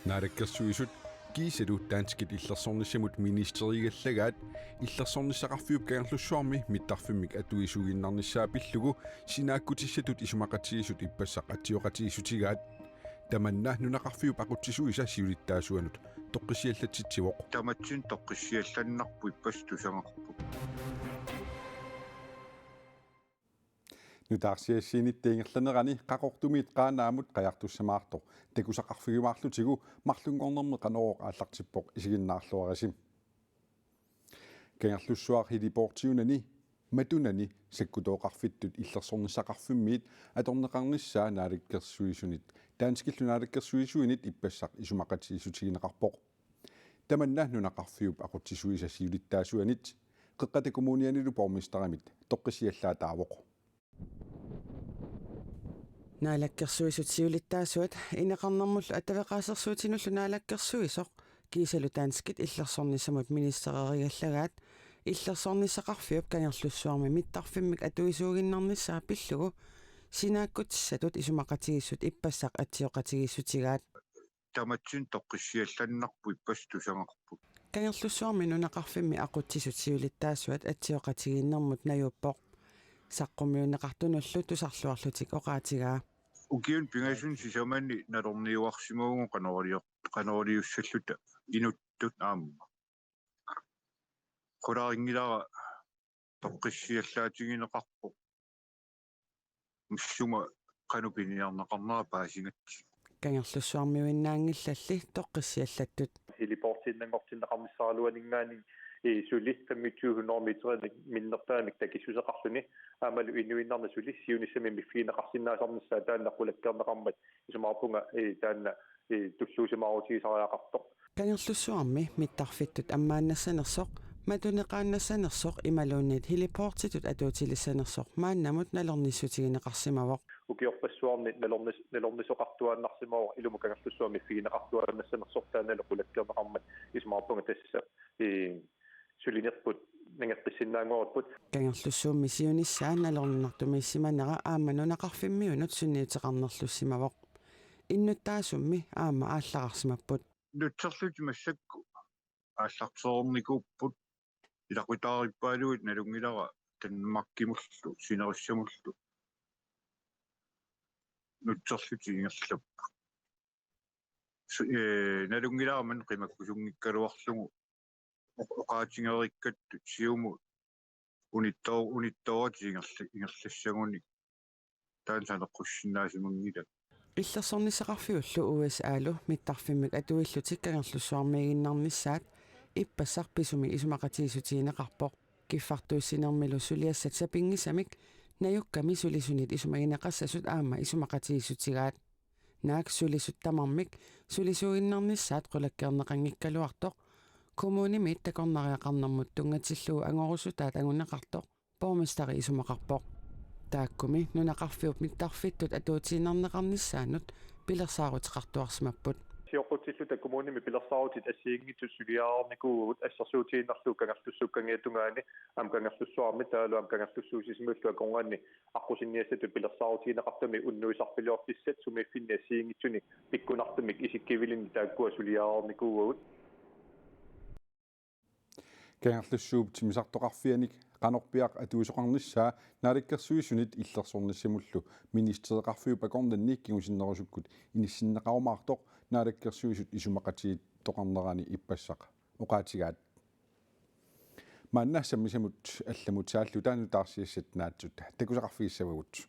Naarikkersuisut kiiselu taanskit illersornissamut ministeriigallagaat illersornissaqarfiup kagerlussuarmi mittarfimmik atuisuginnarnissaa pillugu sinaakkutissatut isumaqatigisut ippassaq atioqatigisutigaat tamanna nunaqarfiup aqutsisuisa siulittaasuanut toqqisiallatsitsivoq tamatsin toqqisiallannarpu ippas tusangarpu nutaarsiassiinit tiingerlanerani qaqortumiit qaanaamut qajartussamaartoq takusaqarfigumaarlutigu marlungornerme qanorooq aallartippoq isiginnaarluarasim kagerlussuar hiliportiunani matunani sakkutooqarfittut illersornissaqarfimmiit atorneqarnissaa naalikkersuisunit taanskillunaalikkersuisuinit ippassaq isumaqatigisutigineqarpoq tamanna nunaqarfiup aqutsisuisa siulittaasuanit qeqqatakommunianilu pormistaramit toqqisiallaataavoq Naalakkersuisut siulittaasuat ineqarnermullu ataveqaasersuutinullu naalakkersuisoq kiisalu taanskit illersornissamut ministerieriallagaat illersornissaqarfiup kagerlussuarmi mittarfimmik atuisuuginnarnissaa pillugu sinaakkutissatut isumaqatigissut ippassaq atioqatigissutigaat tamatsin toqqisiallannarpu ippas tusangarpu kagerlussuarmi nunaqarfimmi aqutsisut siulittaasuat atioqatiginnermut najuppoq saqqummiunneqartunullu tusarluarlutik oqaatigaa ukiun pingasun sisamani nalorniuarsimuugu qanoriliussalluta inuttut aamma qularingilara toqqisiallaatigineqarpu mussuma qanupiniarneqarnera paasingatsi kagerlussuarmiuinnaangillalli toqqisiallattut hiliportiinnangortinneqarmissaaluaningaani suli 25 meter minnertaanik takissuseqarluni aamalu inuinnarna suli siunissami miffiineqarsinnaasarnissaa taannaqulakkerneqarmat isumaarpunga taanna tulluusimaaruutigisariaqartoq kagerlussuarmi mittarfittut ammaannassanersoq matuneqaannassanersoq imaluunniit hiliportitut atuutilissanersoq maannamut nalornissutigineqarsimavoq ukiorpassuarni nalornisoqartuaannarsimavoq ilumu kagerlussuarmi fiineqartuaannassanersoq taannaqulakkerneqarmat isumaarpunga tassa sulinerput nangeqqisinnaanguarput kagerlussuummi siunissaa nalornartumiissimannera aamma nunaqarfimmiunut sunniiteqarnerlussimavoq innuttaasummi aamma ааллақарсимаппут nutserluti massakku аалларсоорникууппут илақутаариппаалуит налунгилара танмаккимуллу синерissамуллу nutserluti ингерлаппу налунгилараман қимаккусунгиккалуарлугу oqaatiнгериккаттут сиуму унитторат ингерлассагуни таан санеққуссиннаасимангила иллерсорнисақарфиуллу USA-лу миттарфиммик атуиллутик кагерлуссуармигиннарнissaат иппассар писуми исумақатигисутигинеқарпоқ киффартууссинермилу сулиассат сапингисамик наюкками сулисунит исумагинеқассасут аама исумақатигисутигаат наак сулисут тамармик сулисугиннарнissaат қулаккернеқангиккалуартоқ коммунимит такорнариақарнэрмут тунгатиллуу ангорусутаат агунеқартоқ пормистари исумақарпоқ тааккуми нунақарфиуп миттарфиттут атуутииннарнеқарнissaанут пилерсаарутеқартуарсимаппут сиоқутиллута коммуними пилерсаарутит ассиингитсут сулиаарникуугут ассерсуутииннарлуу кангерлуссуккангиатунгаани ам кангерлуссуарми таалу ам кангерлуссуусисимуллуа конгани аққусинниассату пилерсаарутиинеқартами уннуисарпилуарписсат сумииффинни ассиингитсуни пиккунартамик исиккивилинни тааккуа сулиаарникуугут kagerlussuup timisartoqarfianik qanorpiaq atuusoqarnissaa naalikkersuisunit illersornissimullu ministereqarfiup akornanniik kingusinnerusukkut inissinneqarumaartoq naalikkersuisut isumaqatiit toqarnerani ippassaq oqaatigaat maanna sammisamut allamutaallu taanu taarsiassat naatsut takusaqarfigissavagut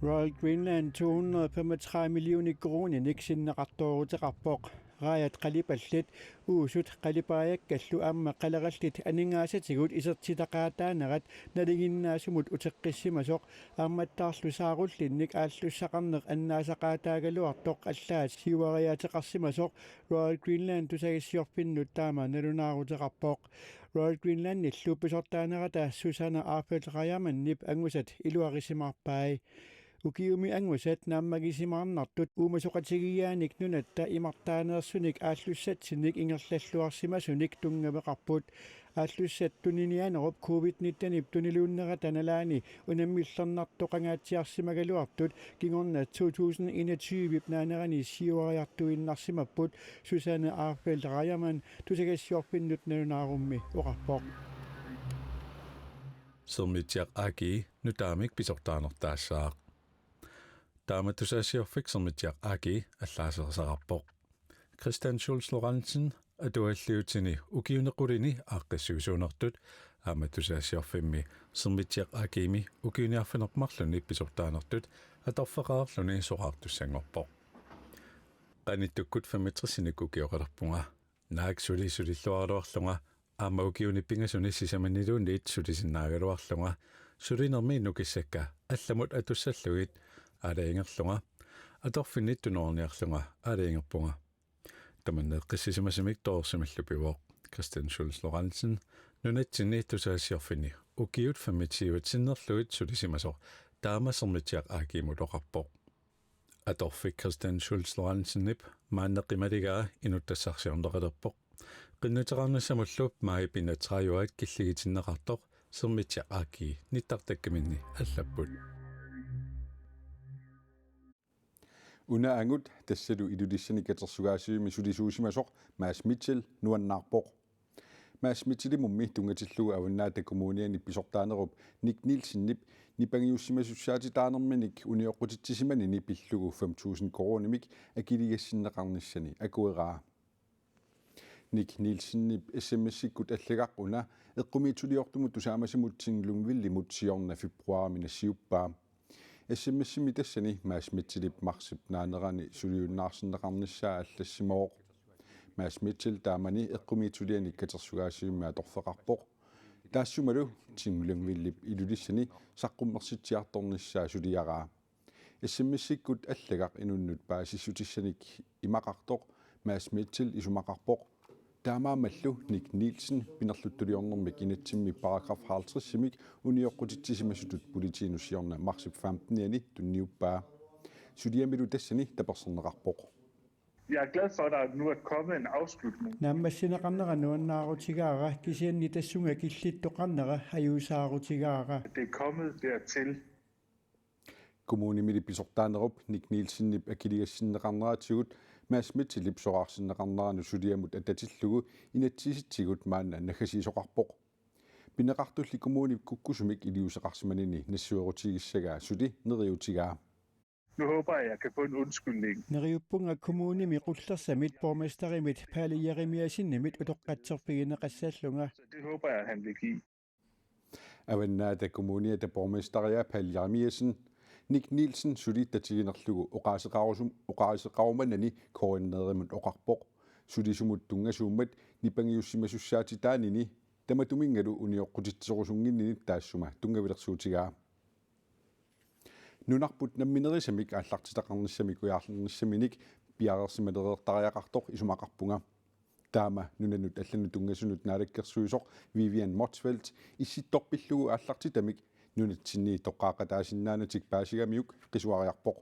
Royal Greenland 235 millioner kroner niksinneqartuuruteqarpoq raajat qalipallat uusut qalipaajakkallu aamma qalerallit aningaasatigut isertitaqaataanerat naliginnaasumut uteqqissimasoq aammattaarlu saarullinnik aallussaqarneq annaasaqaataagaluartoq allaat siuariaateqarsimasoq Royal Greenland tusagissiorpinnut taama nalunaaruteqarpoq Royal Greenlandillu pisortaanerata Susanna Arpel Rajamannip angusat iluarisimarpai ukiumi angusat naammagisimaarnartut uumasoqatigiyaanik nunatta imartaaneersunik aallussatsinik ingerlalluarsimasunik tungaveqarput aallussattuninianerup covid-19 tuniluunnera tanalaani unammillernertoqangaatiarsimagaluartut kingorna 2021 naanerani siuariartuinnarsimapput Susanne Arfeldt Reiermann tusagassiorpinnut nalunaarummi oqarpoq Sermitiaq aaki nutaamik pisortaanertaassaaq taamatusaasiorfik sermitiaq aaki allaasersaqarpoq Christian Schulz Lorentzen atualliutini ukiunequlini aaqqissuusuunertut aamatusaasiorfimmi sermitiaq aakiimi ukiuniarfinermarluni pisortaanertut atorfaqaarluni soqaartussangorpoq qanittukkut 65 ukioqalerpunga naak sulisurilluaruarlunga aama ukiuni pingasuni sisamaniluunniit sulisinnaagaluarlunga sulinermi nukissakka allamut atussallugit alaingerlunga atorfinnit tunoorniarlunga alaingerpunga tamanneeqqissisimasimik toorsimallupivoq Christian Schulz Lorentzen nunatsinni tusaassiorfinni ukiut famitiuatsinnerlugit sulisimasoq taamasermitiaq aakiimuloqarpoq atorfik Christian Schulz Lorentzennip maanneqimaligaa inuttassarsiorneqalerpoq qinnuteraarnassamullup maipinnatrajuat killigitinneqartoq sermitiaq aaki nittartakkaminni allapput una angut tassalu ilulissani katersugaasiumi sulisuusimasoq Mads Mitchell nuannaarpoq Mads Mitchell mummi tungatillugu avannaata kommuniani pisortaanerup Nick Nielsen nipangiussimasussaatitaanerminik unioqqutitsissimanini pillugu 5000 koronimik akiligassinneqarnissani akueraa Nick Nielsen SMS-ikkut allagaqquna eqqumiituliortumut tusaamasimutsinglummvillimut siorna februarminassiuppaa SMS-imi tassani Mads Mitchell marsip naanerani suliunnaarsinneqarnissaa allassimaoq Mads Mitchell taamani eqqumiituliani katersugaasiummi atorfeqarpoq taassumalu tinglummvillip ilulissani saqqummersitsiartornissaa suliaraa SMS-ikkut allagaq inunnut paasissutissanik imaqartoq Mads Mitchell isumaqarpoq taamaamallu Nick Nielsen pinerluttuliornermik inatsimmi paragraf 50-simik unioqqutitsissimasutut politiinussiorna marsip 15-iani tunniuppaa suliamilu tassani taperserneqarpoq Jeg er glad for, at der nu er kommet en afslutning. Nammassineqarnera nuannaarutigaara kisianni tassunga killittoqarnera hajuusaarutigaara. Det er kommet dertil. Kommunimili pisortaanerup Nick Nielsen akiligassinneqarneraatigut Mads Mitchell soqaarsinneqarneranu suliamut atatillugu inatsisitsigut maanna nakhasiisoqarpoq pineqartulli kommunip kukkusumik iliuseqarsimanini nassuerutigissagaa suli neriutigaa Nu håber jeg kan få en undskyldning. Neriuppunga kommunimi qullersamit borgmesterimit Palle Jeremiasinimit utoqqatserpigineqassallunga. Det håber jeg, han vil give. avannaata kommuniata borgmesteria Palle Jeremiasin Nick Nielsen sulittatiginerlugu oqaaseqarumanani korinneerimut oqarpoq sulisumut tungasuummat nipangiussimasussaatitaanini tamatumingalu unioqqutitserusunginnini taassuma tungavilersuutigaa nunarput namminerisamik aallartitaqarnissamik ujaarlernissaminik piareersimaleriertariaqartoq isumaqarpunga taama nunanut allanu tungasunut naalakkersuisoq Vivian Motzfeldt issittorpillugu aallartitamik nunatsinni toqqaaqataasinnaanatik paasigamiuk qisuariarpoq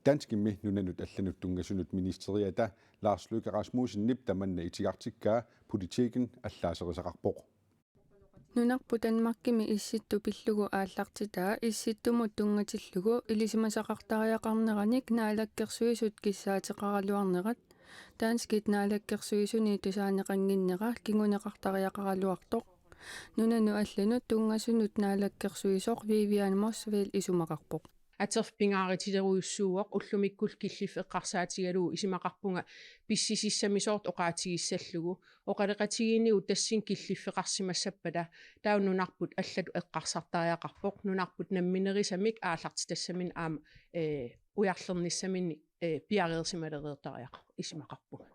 danskimmi nunanut allanut tungasunut ministeriata Lars Løkke Rasmussen tamanna itigartikkaa politiken allaaserisaqarpoq Nunarpu Danmarkimi issittu pillugu aallartitaa issittumut tungatillugu ilisimasaqartariaqarneranik naalakkersuisut kissaateqaraluarnerat Danskit naalakkersuisuni tusaaneqanginnera kinguneqartariaqaraluartoq nunanu allanut tungasunut naalakkersuisoq Vivian Motzfeldt isumaqarpoq атерпингааритилеруйуссууоқ уллумиккул киллиф эққарсаатигалуу исимақарпунга писсисиссамисоорт оқаатигиссаллугу оқалеқатигиинниу тассин киллиффеқарсимассаппала тауннунарпут аллату эққарсартариақарпоқ нунарпут намминерисамик аалларти тассамин аама уярлерниссаминни пиареерсималереертариақ исимақарпунга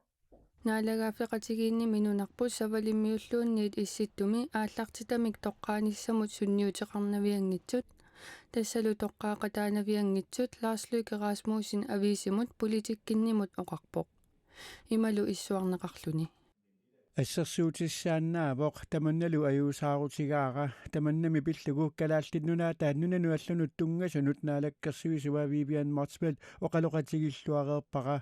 наалагаафеқатигиинни минунарпут савалиммиуллуунниит исситтуми ааллартитамик тоққааниссамут сунниутеқарнавиангитсут тассалу тоққаақатаанавиангитсут Lars Løkke Rasmussen ависимут политиккиннимут оқарпоқ ималу иссуарнеқарлуни ассерсуутиссааннаавоқ таманналу аюусаарутигаара таманнами пиллугу калааллиннунаатаа нунану тунгасунут наалаккерсуисуа Vivian Motzfeldt оқалоқатигиллуареерпара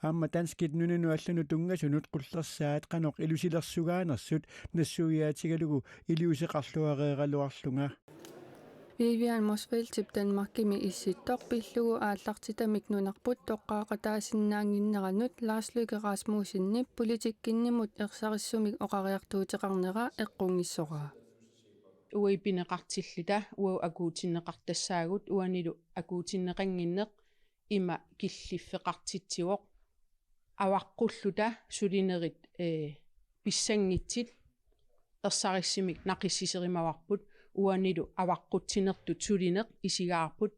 аама танскит нунану тунгасунут қуллерсаат қаноқ илусилерсугаанерсут нассуиаатигалугу илиусеқарлуареералуарлунга Vivian Motzfeldt tip Danmarkimi issittor pillugu aallartitamik nunarput toqqaaqataasinnaaginneranut Lars Løkke Rasmussinni politikkinnimut ersarissumik oqariartuuteqarnera eqqungissoraa uipineqartillita uau akuutinneqartassaagut uanilu akuutinneqanginneq ima killiffeqartitsiuoq avaqqulluta sulinerit pissangitsit ersarissimik naqissiserimavarput uanilu avaqquttinertut sulineq isigaarput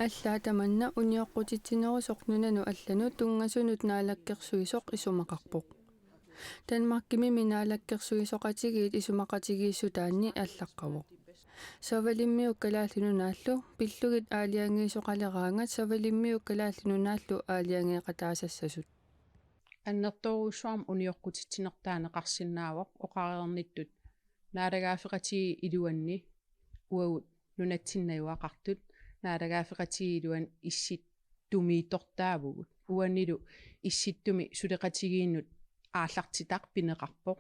аллаа таманна униоққутитсинерусоқ нунanu аллану тунгаsunut наалаккерсуисоқ исумақарпоқ Danmarkimi минаалаккерсуисоқатигиит исумақатигииссутаанни аллаққавоқ савалиммиук калааллинунааллу пиллугит аалиангиисоқалераангат савалиммиук калааллинунааллу аалиангиеқатаассассасут аннерторуусуарм униоққутитсинертаанеқарсинаавоқ оқареерниттут наалагаафеқатиги илуанни уагут нунатсиннаюақартут наалагаафеқатиги илуан исситтумиитортаавгут уаннилу исситтуми сулеқатигииннут ааллартитақ пинеқарпоқ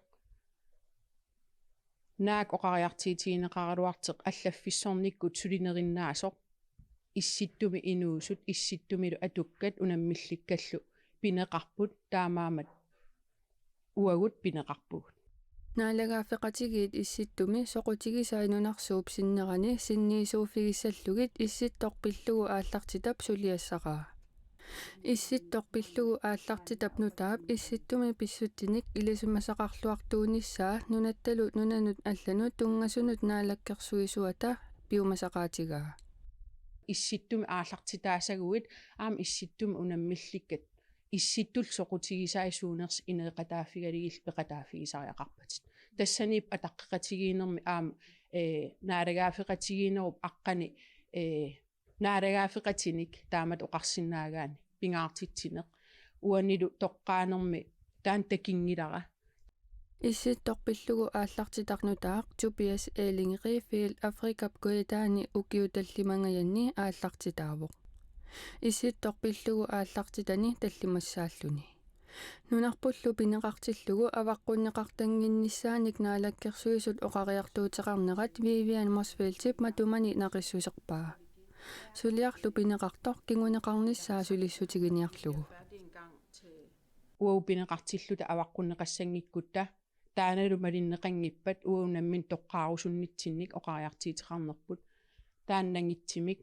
наак оқариартиитигинеқаралуартеқ аллаффиссорниккут сулинериннаасоқ исситтуми инуусут исситтумилу атуккат унаммилликкаллу пинеқарпут таамаамат уагут пинеқарпугут наалагаафеқатигиит исситтуми соқутигисаинунарсууп синнерани синниисууффигиссаллугит исситторпиллугу ааллартитап сулиассақаа исситторпиллугу ааллартитап нутаап исситтуми писсуттиник илисумасақарлуартуунissaа нунатталу нунанут аллану тунгасунут наалаккерсуисуата пиумасақаатигаа исситтуми ааллартитаасагуит аама исситтуми унаммилликкат исситтул соқутигисаисуунерс инеқатааффигалигил пеқатааффигисариақарпатит тассанип атаққиқатигиинерми аама наалагаафеқатигиинеруп аққани наалагаафеқатиник таамат оқарсинаагаани пингаартитсинеқ уанилу тоққаанерми таан такингилара исситторпиллугу ааллартитарнутаақ Tobias Elling Rehfeldt Afrikap goitaani ukiutallimangayanni ааллартитаавоқ исситторпиллугу ааллартитани таллимассааллуни нунарпуллу пинеқартиллугу аваққуннеқартангиннissaаник наалаккерсуисут оқариартуутеқарнерат Vivian Motzfeldt матумани нақиссусерпаа сулиарлу пинеқартор кингунеқарниссаа сулиссутигиниарлугу уау пинеқартиллута аваққуннеқассангиккутта тааналу малиннеқангиппат уунаммин тоққаарусуннитсинник оқариартиитеқарнерпут тааннангитсимик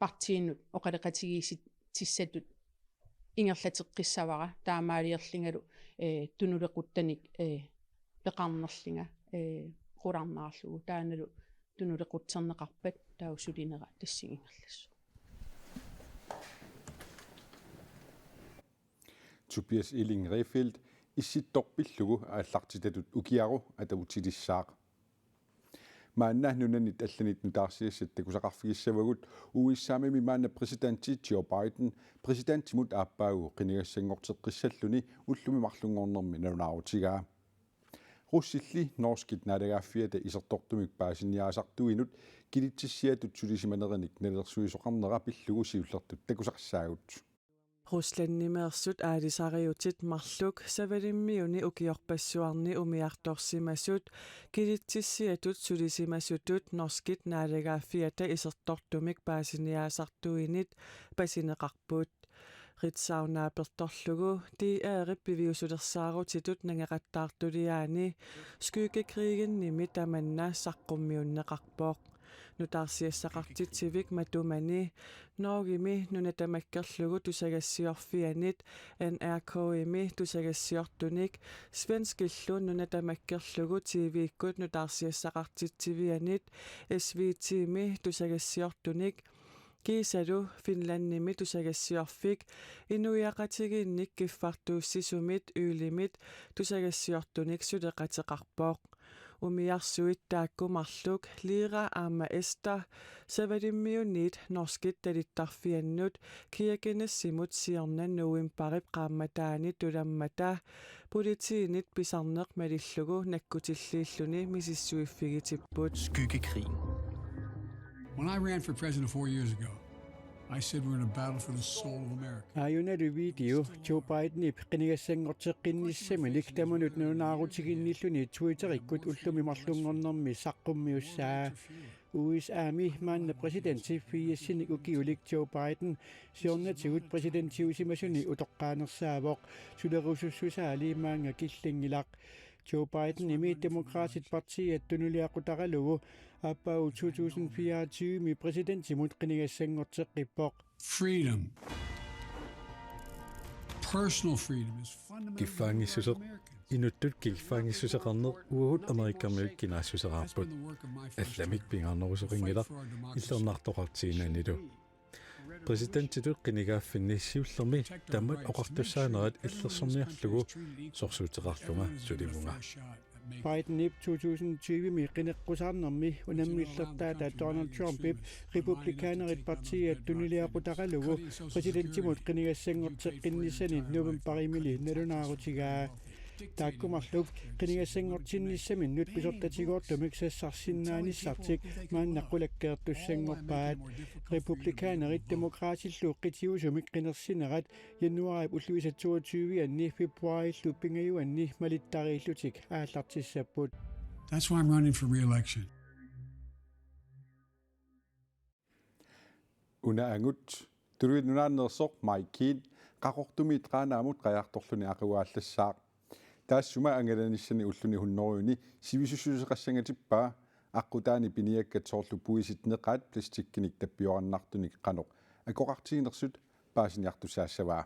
партииннут оқалеқатигиисит тиссатут ингерлатеққиссавара таамаалиерлингалу тунулеқуттаник пеқарнерлинга қуларнаарлугу тааналу тунулеқутсернеқарпат таусулинера тассигингерлассу Tobias Elling Rehfeldt исситторпиллугу ааллартитатут укиару атавутилиссаақ маанна нунанит алланит нутаарсиассат такусақарфигиссавагут уиссаамими маанна президенти Joe Biden президентимут ааппаагу қинигассангортеққиссаллуни уллуми марлунгорнерми нунаарутигаа руссилли норскит налагааффиата исертортумик паасинниаасартуинут килитсиссиатут сулисиманериник налерсуисоқарнера пиллугу сиуллертут такусақассаагут Ruslandnimeersut aalisariutit marluk savalimmiuni ukiorpassuarni umiartorsimasut kilitissiatut sulisimasutut norskit naalagaaffiata isertortumik paasiniaasartuinit pasineqarput ritsaunaapertorlugu tiaarippiviusulersaarutit nangeqattaartuliaani skygekriginnimi tamanna saqqummiunneqarpoq nutaarsiassaqartitsivik matumani noogimi nunatamakkerlugu tusagassiorfianit NRK-imi tusagassiortunik svenskillu nunatamakkerlugu TV-ikkut nutaarsiassaqartitsivianit SVT-imi tusagassiortunik kiisalu Finlandnimi tusagassiorfik inuiaqatiginnik kiffartuussisumit yylimit tusagassiortunik suleqateqarpoq umiarsuit taakkumarluk liira aama Esther savalimmiuniit norskit talittarfiannut kiakinassimut siornannuim parip qaammataani tulammata politiinit pisarneq malillugu nakkutilliilluni misissuiffigitipput Skyggekrigen. When I ran for president 4 years ago, I said we're in a battle for the soul of America. Ayunalu video Joe Biden qinigassangorteqqinnissaminik tamunut nuunaarutiginnilluni Twitter-ikkut ullumi marlungornermi saqqummiussaa USA-mi maanna presidentti fiissinik ukiulik Joe Biden siornatigut presidenttiusimasuni utoqqaanersaavoq sulerusussusaali maanga killingilaq Joe Biden imi Demokraatit partiet tunuliaqutaqalugu appau 2024 mi presidenttimut qinigassangorteqqippoq Freedom. Personal freedom is fundamental. Kifangissuseq inuttut kifangissuseqarneq uagut amerikkammiuk kinaassuseqarput allamik pingaarnerusoqingilaq illernaartoqartiinanilu presidentitut qinigaaffinni siullermi tammat oqartussaanerat illersorniarlugu sorsuuteqarlunga sulimunga Biden ip 2020 mi qineqqusarnermi unammillertaata Donald Trump ip Republikanerit partiet tuniliaqutaqalugu presidenttimut qinigassangorteqqinnissanit November-imili nalunaarutigaa taakkumarluk qinigassangortinnissaminnut pisortatiguortumik sassarsinnaanissartik maannaqqulakkeertussangorpaat Republikanerit demokraatilluuqqitiusumik qinersinerat januarip ulluisa 22 anni februarillu pingajuanni malittariillutik aallartissapput. That's why I'm running for re-election. Unaangut turuit nunaannersoq Mike qaqortumit qaanaamut qajartorluni aquaallassaaq taassuma angalanissani ulluni hunnoruuni sivisussuseqassangatippaa аққутаани пиниаккатсоорлу пуиситнеқаат пластиккиник таппиорannartuник қаноқ акоқартигинерсут паасиниартусаассаваа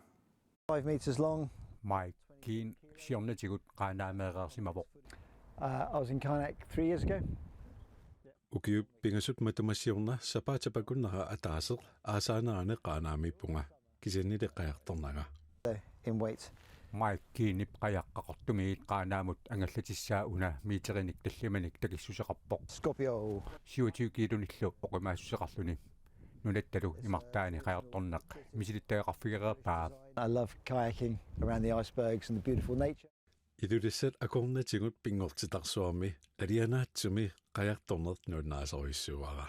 5 meters long. Mike Keen siornatигут qaaнаамеэреерсимавоқ. I was in Karnak 3 years ago. Ukiup pingasut matamassiorna sapaatapakunnara ataaseq aasaanerane qaanaamippunga kisanniliqqajartornaga. In weight. Mike Keen ipqajaqqaqortumiit qaanaamut angallatissaa una miiterinik tallimanik takissuseqarpoq. Scorpio. 27 kilonillu oqimaassuseqarluni nunattalu imartaani qajartorneq misilittaqarfigereerpaa. I love kayaking around the icebergs and the beautiful nature. Idulissat akornatigut pingortitarsuarmi alianaatsumi qajartornert nuunnaasoriussuara.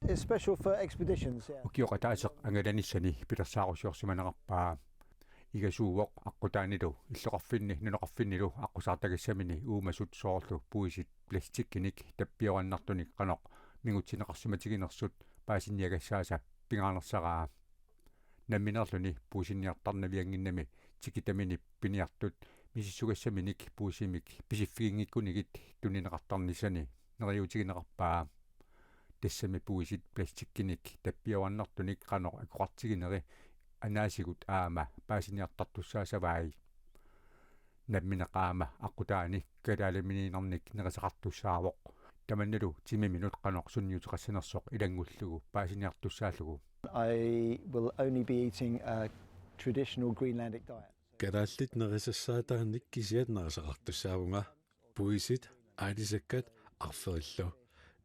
It's special for expeditions. Ukioqataaseq angalanissani pilersaarusiorsimaneqarpaa igasuuvoq aqutaanilu illoqarfinni nuneqarfinnilu aqusaartagissamini uumasut soorlu puisit plastikkinik tappioranartunik qanoq mingutsineqarsimatiginersut paasinniagassaasa pingaanersaraa namminerluni puusinniartarnavianginnami tikitamini piniartut misissugassaminik puusimik pisiffiginngikkunigit tunineqartarnissani neriutigineqarpaa tassami puisit plastikkinik tappioranartunik qanoq akoqartigineri anaasigut aama paasiniartartussaasavaai nammineqaama aqutaani kalaalaminiinernik nerisaqartussaawoq tamannalu timiminut qanoq sunniuteqassanersoq ilangullugu paasiniartussaallugu. I will only be eating a traditional Greenlandic diet. Kalaallit nerisassaataanik kisiat nerisaqartussaavunga puisit aalisakkat arferillu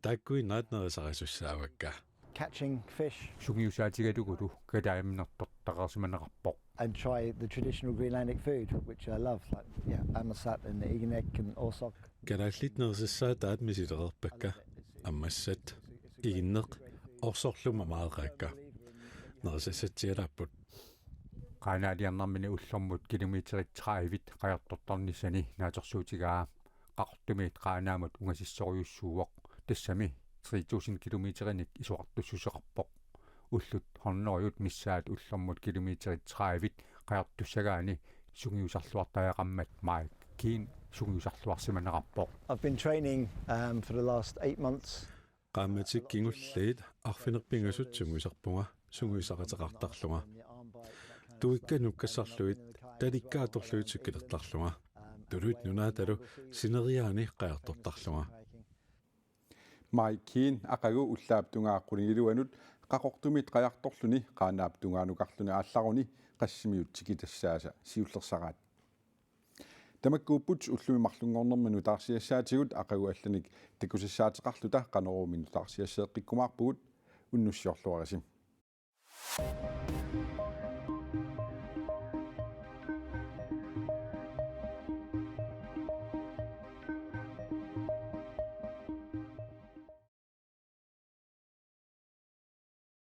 taakkuinaat nerisaqasussaavakka. Catching fish. Sungiusaatigalugulu kalaaminnertortaqarsimaneqarpoq. And try the traditional Greenlandic food, which I love, like ammassat and iginek and orsoq. Kalaallit nerisassaataat misilererpakka ammassat iginneq orsorluma maareqqa nerisassatialapput qaanaaliarnarmini ullermut kilometerit 30 qajartortarnissani naatersuutigaa qaqortumiit qaanaamut ungasissoriussuuvoq tassami 3000 kilometerinik isuartussuseqarpoq ullut hornoriut missaat ullermut kilometerit 30 qajartussagaani sungiusarluartajaqammat Mike Keen sungiusarluarsimaneqarpoq. I've been training for the last 8 months. qaammatik kingulliit arfinerpingasut sunguisarpunga sunguisaqateqartarlunga tuikkanukkassarluit talikkatorluit sukkilertarlunga tulut nunaatalu sineriaani qajartortarlunga Maikin aqagu ullaaptungaaqqulingiluanut qaqortumit qajartorluni qaanaaptungaanukarluni aallaruni qassimiut tikitassaasa siullersaqaat Tamakkuupput ullumi marlunngornermanu taarsiassaatigut aqagu allanik takusissaatiqarluta qanoruminu taarsiasseeqqikkumaarpugut unnussiorluarisim.